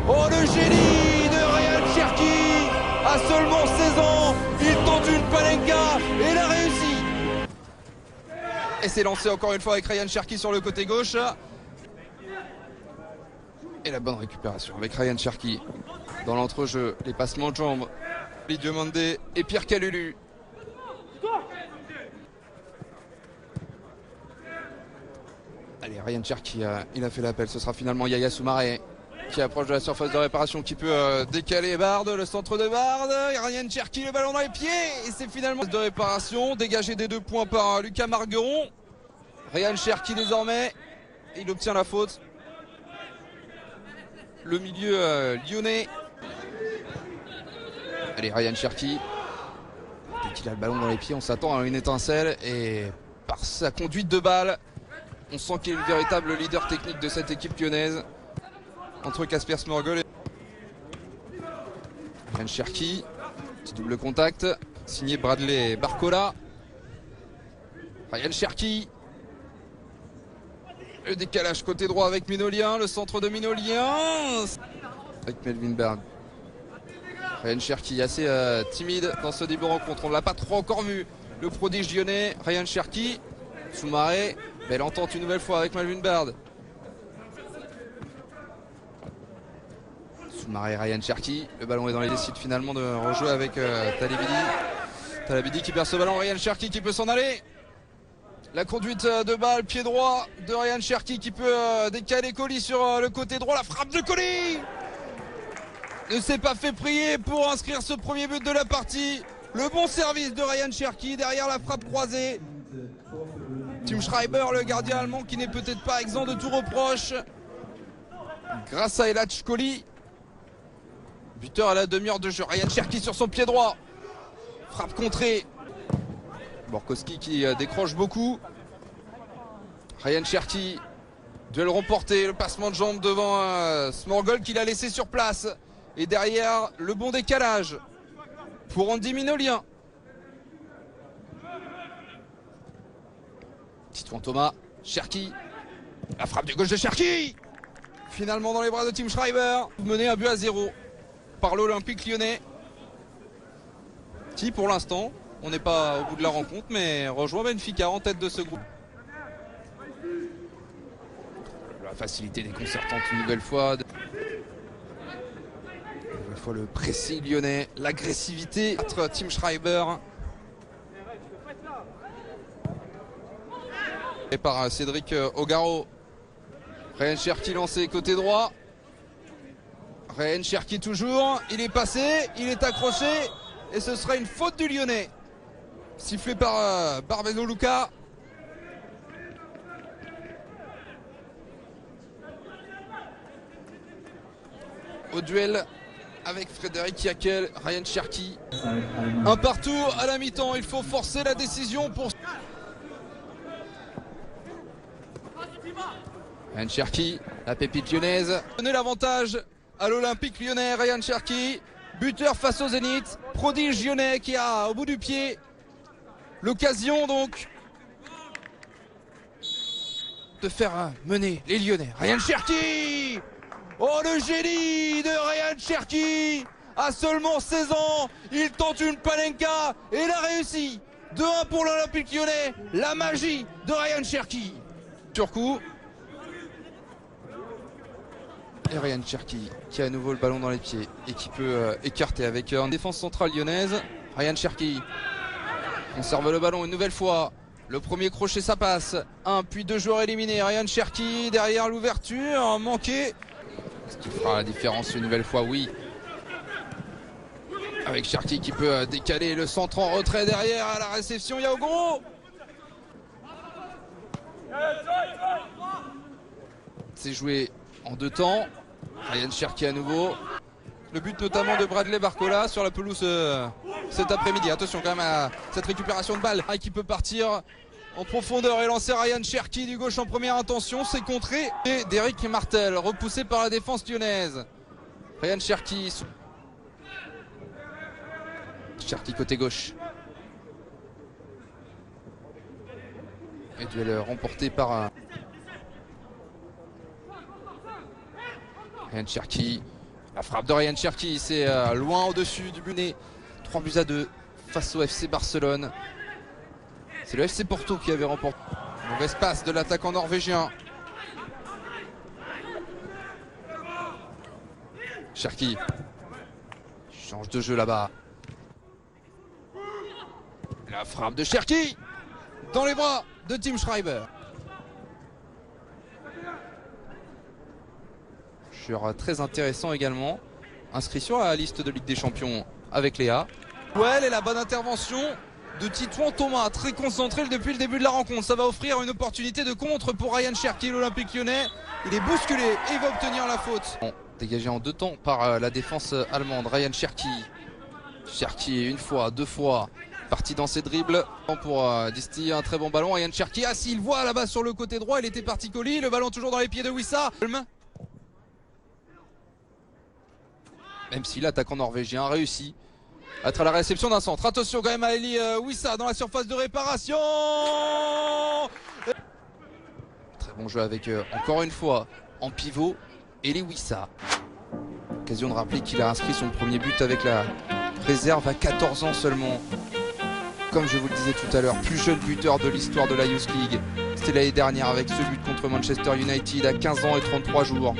Oh, le génie de Ryan Cherki! À seulement 16 ans, il tente une Panenka et l'a réussi. Et c'est lancé encore une fois avec Ryan Cherki sur le côté gauche. Et la bonne récupération avec Ryan Cherki. Dans l'entrejeu, les passements de jambes. Diomandé et Pierre Calulu. Allez, Ryan Cherki, il a fait l'appel. Ce sera finalement Yaya Soumaré qui approche de la surface de réparation, qui peut décaler Bard, le centre de Bard. Ryan Cherki, le ballon dans les pieds. Et c'est finalement de réparation, dégagé des 2 points par Lucas Margueron. Ryan Cherki désormais, il obtient la faute. Le milieu lyonnais. Allez, Ryan Cherki. Dès qu'il a le ballon dans les pieds, on s'attend à une étincelle. Et par sa conduite de balle, on sent qu'il est le véritable leader technique de cette équipe lyonnaise. Entre Casper Smorgol et Ryan Cherki. Petit double contact. Signé Bradley Barcola. Ryan Cherki. Le décalage côté droit avec Minolien. Le centre de Minolien. Avec Melvin Bard. Ryan Cherki assez timide dans ce début de rencontre. On ne l'a pas trop encore vu. Le prodige lyonnais. Ryan Cherki. Soumaré. Belle entente une nouvelle fois avec Melvin Bard. Soumaré, Ryan Cherki. Le ballon est dans les décides finalement de rejouer avec Talabidi. Talabidi qui perd ce ballon. Ryan Cherki qui peut s'en aller. La conduite de balle, pied droit de Ryan Cherki qui peut décaler Colli sur le côté droit. La frappe de Colli ne s'est pas fait prier pour inscrire ce premier but de la partie. Le bon service de Ryan Cherki derrière la frappe croisée. Tim Schreiber, le gardien allemand, qui n'est peut-être pas exempt de tout reproche. Grâce à Elach Colli. Buteur à la demi-heure de jeu. Ryan Cherki sur son pied droit. Frappe contrée. Borkowski qui décroche beaucoup. Ryan Cherki. Duel remporté. Le passement de jambes devant Smorgol qui l'a laissé sur place. Et derrière, le bon décalage pour Andy Minolien. Titouan Thomas. Cherki. La frappe de gauche de Cherki. Finalement dans les bras de Tim Schreiber. Mené 1-0 par l'Olympique lyonnais. Qui pour l'instant, on n'est pas au bout de la rencontre, mais rejoint Benfica en tête de ce groupe. La facilité déconcertante une nouvelle fois. Une nouvelle fois le pressing lyonnais, l'agressivité entre Tim Schreiber. Et par Cédric Ogaro. Ryan Cherki lancé côté droit. Ryan Cherki toujours, il est passé, il est accroché et ce sera une faute du Lyonnais. Sifflé par Barbeno Luca. Au duel avec Frédéric Yakel, Ryan Cherki. Un partout à la mi-temps, il faut forcer la décision pour... Ryan Cherki, la pépite lyonnaise. Donner l'avantage à l'Olympique lyonnais. Ryan Cherki, buteur face au Zénith. Prodige lyonnais qui a au bout du pied l'occasion donc de faire mener les Lyonnais. Ryan Cherki. Oh, le génie de Ryan Cherki. À seulement 16 ans, il tente une Panenka et il a réussi. 2-1 pour l'Olympique lyonnais. La magie de Ryan Cherki. Sur coup. Et Ryan Cherki qui a à nouveau le ballon dans les pieds et qui peut écarter avec une défense centrale lyonnaise. Ryan Cherki conserve le ballon une nouvelle fois. Le premier crochet, ça passe. 1 puis 2 joueurs éliminés. Ryan Cherki derrière l'ouverture, manqué. Est-ce qu'il fera la différence une nouvelle fois? Oui. Avec Cherki qui peut décaler le centre en retrait derrière à la réception. Yaogo. C'est joué en 2 temps. Ryan Cherki à nouveau. Le but notamment de Bradley Barcola sur la pelouse cet après-midi. Attention quand même à cette récupération de balle qui peut partir en profondeur et lancer Ryan Cherki du gauche en première intention. C'est contré et d'Eric Martel repoussé par la défense lyonnaise. Ryan Cherki. Cherki côté gauche. Et duel remporté par Ryan Cherki. La frappe de Ryan Cherki, c'est loin au-dessus du but. 3-2 face au FC Barcelone. C'est le FC Porto qui avait remporté. Mauvaise passe de l'attaquant norvégien. Cherki change de jeu là-bas. La frappe de Cherki dans les bras de Tim Schreiber. Très intéressant également. Inscrit sur la liste de Ligue des Champions avec Léa. Ouais, et la bonne intervention de Titouan Thomas, très concentré depuis le début de la rencontre. Ça va offrir une opportunité de contre pour Ryan Cherki, l'Olympique lyonnais. Il est bousculé et il va obtenir la faute. Bon, dégagé en 2 temps par la défense allemande. Ryan Cherki. Cherki une fois, 2 fois. Parti dans ses dribbles pour distiller un très bon ballon. Ryan Cherki, ah s'il voit là-bas sur le côté droit, il était parti colis. Le ballon toujours dans les pieds de Wissa. Même si l'attaquant norvégien a réussi à être à la réception d'un centre. Attention quand même à Eli Wissa dans la surface de réparation. Très bon jeu avec encore une fois en pivot Eli Wissa. Occasion de rappeler qu'il a inscrit son premier but avec la réserve à 14 ans seulement. Comme je vous le disais tout à l'heure, plus jeune buteur de l'histoire de la Youth League. C'était l'année dernière avec ce but contre Manchester United à 15 ans et 33 jours.